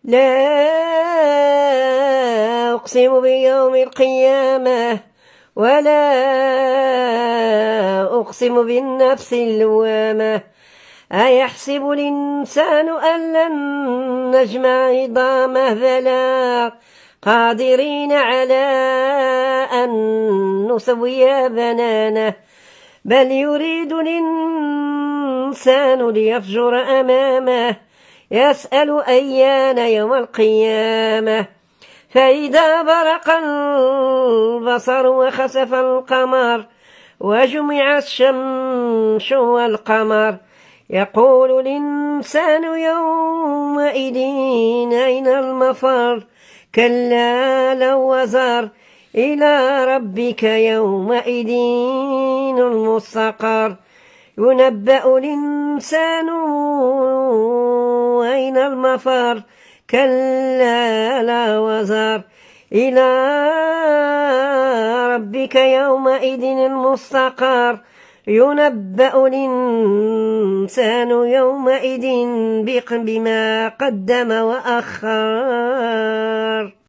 لا أقسم بيوم القيامة ولا أقسم بالنفس اللوامة. أيحسب الإنسان أن لن نجمع عظامه بلى قادرين على أن نسوي بنانه بل يريد الإنسان ليفجر أمامه يسأل أيان يوم القيامة. فإذا برق البصر وخسف القمر وجمع الشمس والقمر يقول الإنسان يومئذ أين المفر كلا لو وزر إلى ربك يومئذ المستقر. ينبأ الإنسان أين المفر كلا لا وزر إلى ربك يومئذ المستقر. ينبأ الإنسان يومئذ بما قدم وأخر.